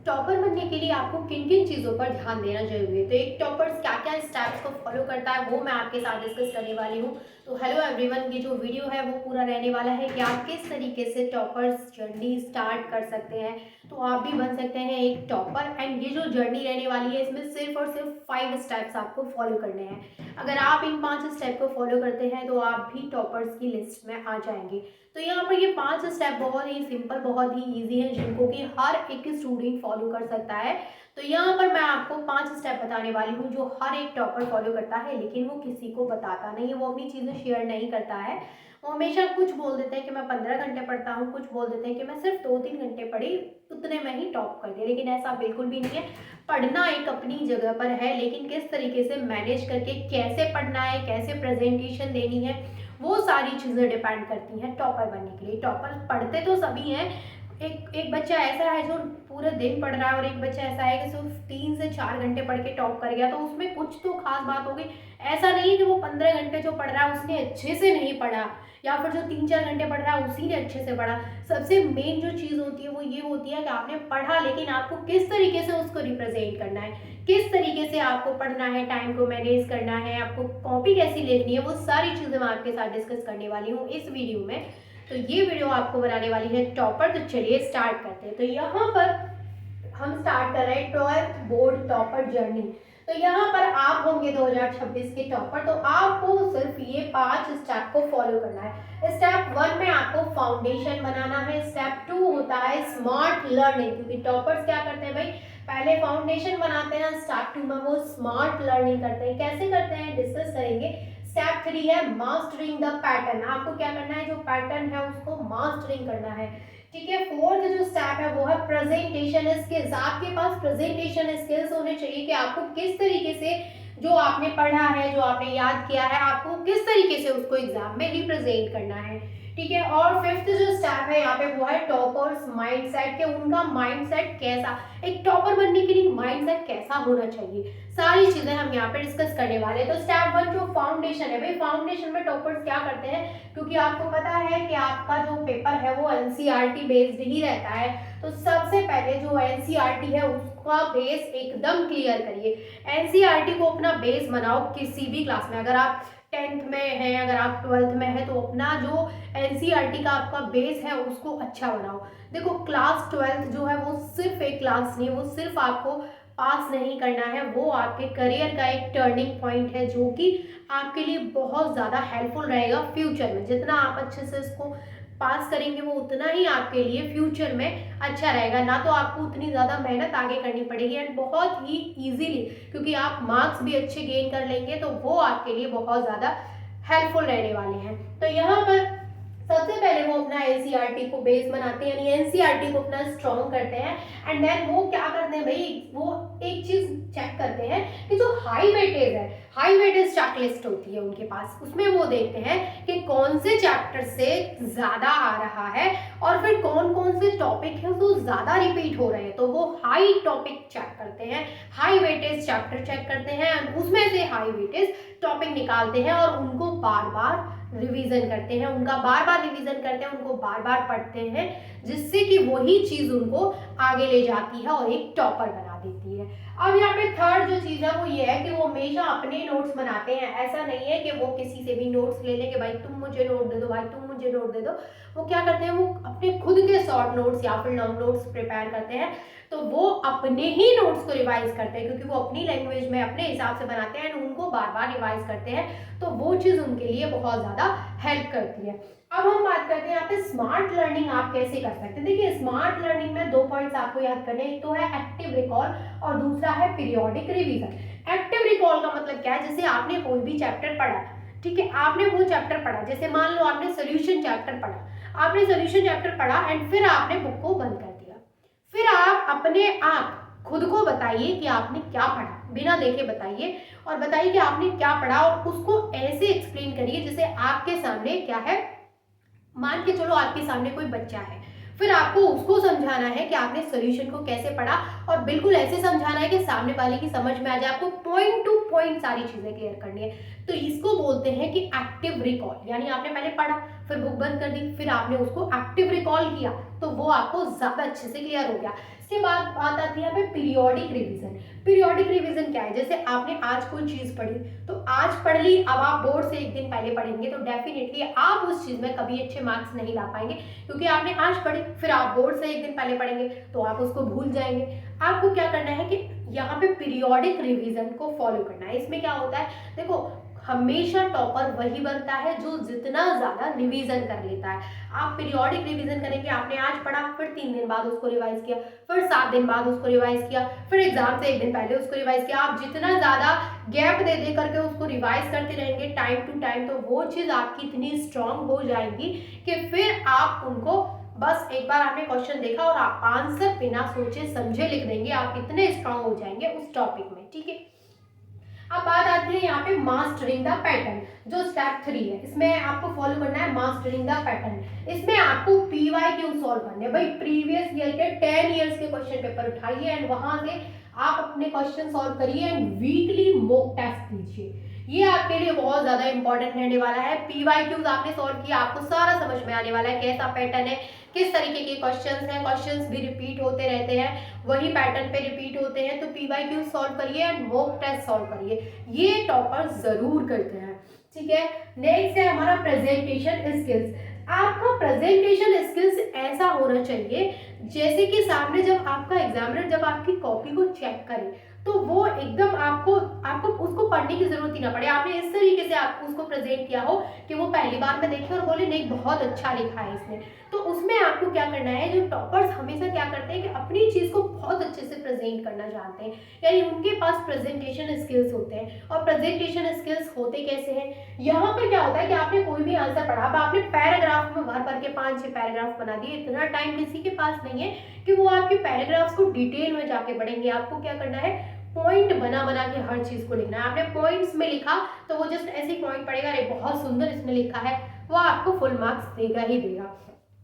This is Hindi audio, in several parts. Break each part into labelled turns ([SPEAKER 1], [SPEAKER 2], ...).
[SPEAKER 1] टॉपर बनने के लिए आपको किन किन चीज़ों पर ध्यान देना जरूरी है। तो एक टॉपर क्या क्या स्टेप्स को फॉलो करता है वो मैं आपके साथ डिस्कस करने वाली हूँ। तो हेलो एवरीवन, ये जो वीडियो है वो पूरा रहने वाला है कि आप किस तरीके से टॉपर्स जर्नी स्टार्ट कर सकते हैं। तो आप भी बन सकते हैं एक टॉपर। एंड ये जो जर्नी रहने वाली है इसमें सिर्फ और सिर्फ 5 स्टेप्स आपको फॉलो करने हैं। अगर आप इन 5 स्टेप को फॉलो करते हैं तो आप भी टॉपर्स की लिस्ट में आ जाएंगे। तो यहाँ पर ये 5 स्टेप बहुत ही सिंपल, बहुत ही इजी है, जिनको कि हर एक स्टूडेंट फॉलो कर सकता है। तो यहाँ पर मैं आपको 5 स्टेप बताने वाली हूँ जो हर एक टॉपर फॉलो करता है, लेकिन वो किसी को बताता नहीं है, वो अपनी चीज़ें शेयर नहीं करता है। वो हमेशा कुछ बोल देते हैं कि मैं 15 घंटे पढ़ता हूँ, कुछ बोल देते हैं कि मैं सिर्फ 2-3 घंटे पढ़ी, उतने में ही टॉप कर दिया। लेकिन ऐसा बिल्कुल भी नहीं है। पढ़ना एक अपनी जगह पर है, लेकिन किस तरीके से मैनेज करके कैसे पढ़ना है, कैसे प्रेजेंटेशन देनी है, वो सारी चीज़ें डिपेंड करती हैं टॉपर बनने के लिए। टॉपर पढ़ते तो सभी हैं। एक एक बच्चा ऐसा है जो पूरे दिन पढ़ रहा है और एक बच्चा ऐसा है कि सिर्फ 3 से 4 घंटे पढ़ के टॉप कर गया, तो उसमें कुछ तो खास बात होगी। ऐसा नहीं है कि वो 15 घंटे जो पढ़ रहा है उसने अच्छे से नहीं पढ़ा, या फिर जो 3-4 घंटे पढ़ रहा है उसी ने अच्छे से पढ़ा। सबसे मेन जो चीज़ होती है वो ये होती है कि आपने पढ़ा, लेकिन आपको किस तरीके से उसको रिप्रेजेंट करना है, किस तरीके से आपको पढ़ना है, टाइम को मैनेज करना है, आपको कॉपी कैसी लिखनी है, वो सारी चीज़ें मैं आपके साथ डिस्कस करने वाली हूँ इस वीडियो में। तो ये वीडियो आपको बनाने वाली है टॉपर। तो चलिए स्टार्ट करते हैं। तो यहाँ पर हम स्टार्ट कर रहे हैं 12th बोर्ड टॉपर जर्नी। तो यहाँ पर आप होंगे 2026 के टॉपर, तो आपको सिर्फ ये 5 स्टेप को फॉलो करना है। स्टेप 1 में आपको फाउंडेशन बनाना है। स्टेप 2 होता है स्मार्ट लर्निंग, क्योंकि टॉपर्स क्या करते हैं भाई, पहले फाउंडेशन बनाते हैं, स्टेप 2 में वो स्मार्ट लर्निंग करते हैं। कैसे करते हैं डिस्कस करेंगे। स्टेप 3 है मास्टरिंग द पैटर्न। आपको क्या करना है, जो पैटर्न है उसको मास्टरिंग करना है। ठीक है। फोर्थ जो स्टेप है वो है प्रेजेंटेशन स्किल्स। आपके पास प्रेजेंटेशन स्किल्स होने चाहिए कि आपको किस तरीके से जो आपने पढ़ा है, जो आपने याद किया है, आपको किस तरीके से उसको एग्जाम में रिप्रेजेंट करना है। ठीक है। और फिफ्थ जो स्टेप है यहाँ पे वो है टॉपर्स माइंडसेट, के उनका माइंडसेट कैसा, एक टॉपर बनने के लिए माइंडसेट कैसा होना चाहिए, सारी चीजें हम यहाँ पे डिस्कस करने वाले हैं। तो स्टेप 1 जो फाउंडेशन है भाई, फाउंडेशन में टॉपर्स क्या करते हैं, क्योंकि आपको पता है कि आपका जो पेपर है वो एनसीईआरटी बेस्ड ही रहता है। तो सबसे पहले जो एनसीईआरटी है उसका बेस एकदम क्लियर करिए। एनसीईआरटी को अपना बेस बनाओ किसी भी क्लास में। अगर आप 10th में है, अगर आप 12th में है, तो अपना जो एनसीईआरटी का आपका बेस है उसको अच्छा बनाओ। देखो क्लास 12th जो है वो सिर्फ एक क्लास नहीं, वो सिर्फ आपको पास नहीं करना है, वो आपके करियर का एक टर्निंग पॉइंट है जो कि आपके लिए बहुत ज़्यादा हेल्पफुल रहेगा फ्यूचर में। जितना आप अच्छे से इसको पास करेंगे वो उतना ही आपके लिए फ्यूचर में अच्छा रहेगा। ना तो आपको उतनी ज़्यादा मेहनत आगे करनी पड़ेगी, एंड बहुत ही इजीली, क्योंकि आप मार्क्स भी अच्छे गेन कर लेंगे, तो वो आपके लिए बहुत ज़्यादा हेल्पफुल रहने वाले हैं। तो यहाँ पर सबसे पहले वो अपना एनसीईआरटी को बेस बनाते हैं, यानी एनसीईआरटी को अपना स्ट्रॉन्ग करते हैं। एंड देन वो क्या करते हैं भाई, वो एक चीज चेक करते हैं कि जो हाई वेटेज है, हाई वेटेज चेक लिस्ट होती है उनके पास, उसमें वो देखते हैं कि कौन से चैप्टर से ज्यादा आ रहा है और फिर कौन कौन से टॉपिक है जो ज्यादा रिपीट हो रहे हैं। तो वो हाई टॉपिक चेक करते हैं, हाई वेटेज चैप्टर चेक करते हैं, उसमें से हाई वेटेज टॉपिक निकालते हैं और उनको बार बार रिवीजन करते हैं, उनका बार बार रिवीजन करते हैं, उनको बार बार पढ़ते हैं, जिससे कि वही चीज उनको आगे ले जाती है और एक टॉपर बना देती है। अब यहाँ पे थर्ड जो चीज है वो ये है कि वो हमेशा अपने नोट्स बनाते हैं। ऐसा नहीं है कि वो किसी से भी नोट्स ले लें कि भाई तुम मुझे नोट दे दो, भाई तुम मुझे नोट दे दो। वो क्या करते हैं, वो अपने खुद के शॉर्ट नोट्स या फिर लॉन्ग नोट्स प्रिपेयर करते हैं। तो वो अपने ही नोट्स को रिवाइज करते हैं, क्योंकि वो अपनी लैंग्वेज में अपने हिसाब से बनाते हैं, उनको बार बार रिवाइज करते हैं। तो वो चीज उनके लिए बहुत ज्यादा हेल्प करती है। अब हम बात करते हैं यहाँ पे स्मार्ट लर्निंग आप कैसे कर सकते हैं। देखिए स्मार्ट लर्निंग में 2 पॉइंट्स आपको याद करने हैं, एक तो है एक्टिव रिकॉल और दूसरा है पीरियोडिक रिवीजन। एक्टिव रिकॉल का मतलब क्या है, जैसे आपने कोई भी चैप्टर पढ़ा, ठीक है, आपने वो चैप्टर पढ़ा, जैसे मान लो आपने सोल्यूशन चैप्टर पढ़ा, आपने सोल्यूशन चैप्टर पढ़ा एंड फिर आपने बुक को बंद कर दिया, फिर आप अपने आप खुद को बताइए कि आपने क्या पढ़ा, बिना देखे बताइए और बताइए कि आपने क्या पढ़ा, और उसको ऐसे एक्सप्लेन करिए जैसे आपके सामने क्या है, मान के चलो आपके सामने कोई बच्चा है, फिर आपको उसको समझाना है कि आपने सॉल्यूशन को कैसे पढ़ा, और बिल्कुल ऐसे समझाना है कि सामने वाले की समझ में आ जाए, आपको पॉइंट टू पॉइंट सारी चीजें क्लियर करनी है। तो इसको बोलते हैं कि एक्टिव रिकॉल, यानी आपने पहले पढ़ा, फिर बुक बंद कर दी, फिर आपने उसको एक्टिव रिकॉल किया, तो वो आपको ज्यादा अच्छे से क्लियर हो गया। इसके बाद बात आती है यहाँ पे पीरियोडिक रिवीजन। पीरियोडिक रिवीजन क्या है, जैसे आपने आज कोई चीज पढ़ी तो आज पढ़ ली, अब आप बोर्ड से एक दिन पहले पढ़ेंगे तो डेफिनेटली आप उस चीज में कभी अच्छे मार्क्स नहीं ला पाएंगे, क्योंकि आपने आज पढ़ी, फिर आप बोर्ड से एक दिन पहले पढ़ेंगे तो आप उसको भूल जाएंगे। आपको क्या करना है कि यहाँ पे पीरियोडिक रिवीजन को फॉलो करना है। इसमें क्या होता है, देखो हमेशा टॉपर वही बनता है जो जितना ज्यादा रिवीजन कर लेता है। आप पीरियोडिक रिवीजन करेंगे, आपने आज पढ़ा, फिर 3 दिन बाद उसको रिवाइज किया, फिर 7 दिन बाद उसको रिवाइज किया, फिर एग्जाम से एक दिन पहले उसको रिवाइज किया। आप जितना ज्यादा गैप दे दे करके उसको रिवाइज करते रहेंगे टाइम टू टाइम, तो वो चीज आपकी इतनी स्ट्रांग हो जाएगी कि फिर आप उनको बस एक बार आपने क्वेश्चन देखा और आप आंसर बिना सोचे समझे लिख देंगे, आप इतने स्ट्रांग हो जाएंगे उस टॉपिक में। ठीक है, अब बात आती है यहाँ पे मास्टरिंग द पैटर्न, जो स्टेप 3 है, इसमें आपको फॉलो करना है मास्टरिंग द पैटर्न। इसमें आपको पीवाईक्यू सॉल्व करने हैं। भाई प्रीवियस ईयर के 10 इयर्स के क्वेश्चन पेपर उठाइए एंड वहां से आप अपने क्वेश्चन सॉल्व करिए एंड वीकली मॉक टेस्ट दीजिए। ये आपके लिए बहुत ज्यादा इंपॉर्टेंट रहने वाला है। पीवाईक्यूज आपने सॉल्व किया, आपको सारा समझ में आने वाला है कैसा पैटर्न है, किस तरीके के क्वेश्चंस हैं, क्वेश्चंस भी रिपीट होते रहते हैं, वही पैटर्न पे रिपीट होते हैं। तो पीवाईक्यू सॉल्व करिए एंड मॉक टेस्ट सॉल्व करिए, ये टॉपर जरूर करते हैं। ठीक है, नेक्स्ट है हमारा प्रेजेंटेशन स्किल्स। आपका प्रेजेंटेशन स्किल्स ऐसा होना चाहिए जैसे कि सामने जब आपका एग्जामिनर जब आपकी कॉपी को चेक करे तो वो एकदम आपको आपको उसको पढ़ने की जरूरत ही ना पड़े, आपने इस तरीके से आपको उसको प्रेजेंट किया हो कि वो पहली बार में देखे और बोले नहीं बहुत अच्छा लिखा है इसने। तो उसमें आपको क्या करना है, जो टॉपर्स हमेशा क्या करते हैं कि अपनी चीज को बहुत अच्छे से प्रेजेंट करना जानते हैं, यानी उनके पास प्रेजेंटेशन स्किल्स होते हैं। और प्रेजेंटेशन स्किल्स होते कैसे हैं, यहाँ पर क्या होता है कि आपने कोई भी आंसर पढ़ा, अब आपने पैराग्राफ में भर भर के 5-6 पैराग्राफ बना दिए, इतना टाइम किसी के पास नहीं है कि वो आपके पैराग्राफ्स को डिटेल में जाके पढ़ेंगे। आपको क्या करना है, पॉइंट बना बना के हर चीज को लिखना है। आपने पॉइंट्स में लिखा तो वो जस्ट ऐसे ही पॉइंट पड़ेगा, अरे बहुत सुंदर इसने लिखा है, वो आपको फुल मार्क्स देगा ही देगा।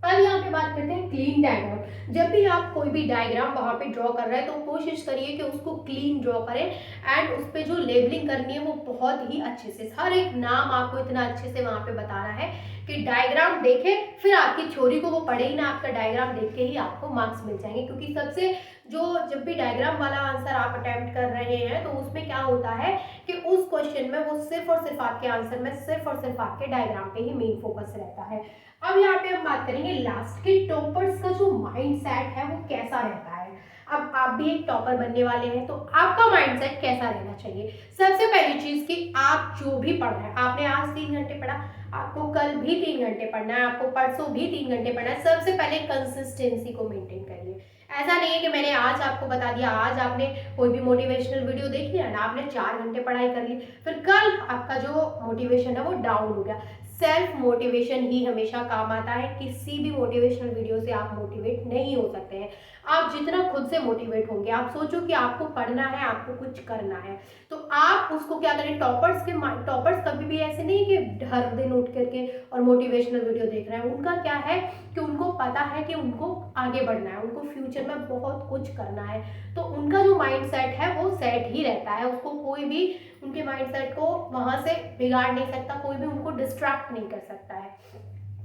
[SPEAKER 1] अब यहाँ पे बात करते हैं क्लीन डायग्राम। जब भी आप कोई भी डायग्राम वहां पे ड्रॉ कर रहे हैं तो कोशिश करिए कि उसको क्लीन ड्रॉ करें एंड उस पे जो लेबलिंग करनी है वो बहुत ही अच्छे से, हर एक नाम आपको इतना अच्छे से वहां पे बताना है कि डायग्राम देखे फिर आपकी थ्योरी को वो पढ़े ही ना, आपका डायग्राम देख के ही आपको मार्क्स मिल जाएंगे। क्योंकि सबसे जो जब भी डायग्राम वाला आंसर आप अटेम्प्ट कर रहे हैं तो उसमें क्या होता है कि उस क्वेश्चन में वो सिर्फ और सिर्फ आपके आंसर में सिर्फ और सिर्फ आपके डायग्राम पे ही मेन फोकस रहता है। अब यहाँ पे हम बात करेंगे लास्ट के टॉपर्स का जो माइंड सेट है वो कैसा रहता है। अब आप भी एक टॉपर बनने वाले हैं तो आपका माइंडसेट कैसा रहना चाहिए। सबसे पहली चीज कि आप जो भी पढ़ रहे हैं, आपने आज 3 घंटे पढ़ा, आपको कल भी 3 घंटे पढ़ना है, आपको परसों भी 3 घंटे पढ़ना है। सबसे पहले कंसिस्टेंसी को मेंटेन करिए। ऐसा नहीं है कि मैंने आज आपको बता दिया, आज आपने कोई भी मोटिवेशनल वीडियो देख लिया ना, आपने 4 घंटे पढ़ाई कर ली, फिर कल आपका जो मोटिवेशन है वो डाउन हो गया। सेल्फ मोटिवेशन ही हमेशा काम आता है, किसी भी मोटिवेशनल वीडियो से आप मोटिवेट नहीं हो सकते हैं। आप जितना खुद से मोटिवेट होंगे, आप सोचो कि आपको पढ़ना है, आपको कुछ करना है, तो आप उसको क्या करें। टॉपर्स कभी भी ऐसे नहीं कि हर दिन उठ करके और मोटिवेशनल वीडियो देख रहे हैं। उनका क्या है कि उनको पता है कि उनको आगे बढ़ना है, उनको फ्यूचर में बहुत कुछ करना है, तो उनका जो माइंड सेट है वो सेट ही रहता है। उसको कोई भी उनके माइंड सेट को वहां से बिगाड़ नहीं सकता, कोई भी उनको डिस्ट्रैक्ट नहीं कर सकता है।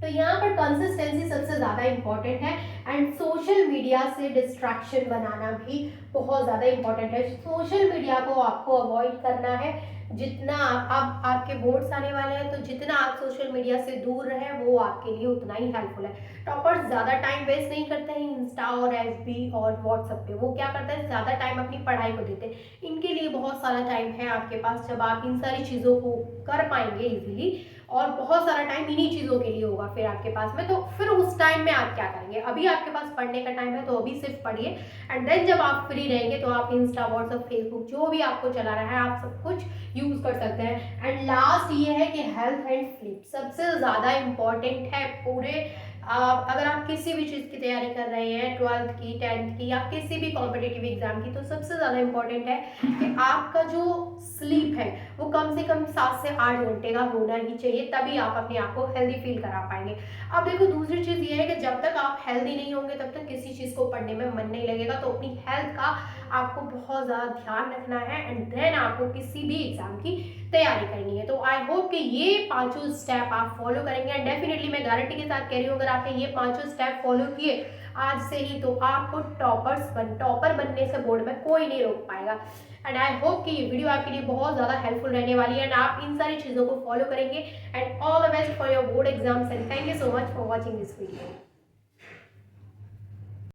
[SPEAKER 1] तो यहाँ पर कंसिस्टेंसी सबसे ज़्यादा इंपॉर्टेंट है एंड सोशल मीडिया से डिस्ट्रैक्शन बनाना भी बहुत ज़्यादा इंपॉर्टेंट है। सोशल मीडिया को आपको अवॉइड करना है। जितना आप आपके बोर्ड्स आने वाले हैं तो जितना आप सोशल मीडिया से दूर रहें वो आपके लिए उतना ही हेल्पफुल है। टॉपर्स ज़्यादा टाइम वेस्ट नहीं करते हैं इंस्टा और एफबी और व्हाट्सएप पे, वो क्या करते हैं ज़्यादा टाइम अपनी पढ़ाई को देते हैं। इनके लिए बहुत सारा टाइम है आपके पास, जब आप इन सारी चीज़ों को कर पाएंगे इजीली, और बहुत सारा टाइम इन्हीं चीज़ों के लिए होगा फिर आपके पास में। तो फिर उस टाइम में आप क्या करेंगे, अभी आपके पास पढ़ने का टाइम है तो अभी सिर्फ पढ़िए एंड देन जब आप फ्री रहेंगे तो आप इंस्टा व्हाट्सएप फेसबुक जो भी आपको चला रहा है आप सब कुछ यूज कर सकते हैं। एंड लास्ट ये है कि हेल्थ एंड स्लीप सबसे ज़्यादा इम्पॉर्टेंट है। पूरे अगर आप किसी भी चीज़ की तैयारी कर रहे हैं, 12th की 10th की या किसी भी कॉम्पिटिटिव एग्जाम की, तो सबसे ज़्यादा इम्पॉर्टेंट है कि आपका जो स्लीप है वो कम से कम 7 से 8 घंटे का होना ही चाहिए, तभी आप अपने आप को हेल्दी फील करा पाएंगे। अब देखो दूसरी चीज़ ये है कि जब तक आप हेल्दी नहीं होंगे तब तक किसी चीज़ को पढ़ने में मन नहीं लगेगा, तो अपनी हेल्थ का आपको बहुत ज़्यादा ध्यान रखना है एंड देन आपको किसी भी एग्ज़ाम की तैयारी करनी है। तो आई होप कि ये पाँचों स्टेप आप फॉलो करेंगे एंड डेफिनेटली मैं गारंटी के साथ कह रही हूँ, अगर आपने ये पाँचों स्टेप फॉलो किए आज से ही, तो आपको टॉपर बनने से बोर्ड में कोई नहीं रोक पाएगा। एंड आई होप कि ये वीडियो आपके लिए बहुत ज़्यादा हेल्पफुल रहने वाली है एंड आप इन सारी चीज़ों को फॉलो करेंगे and all the best for your board exams and thank you so much for watching this video.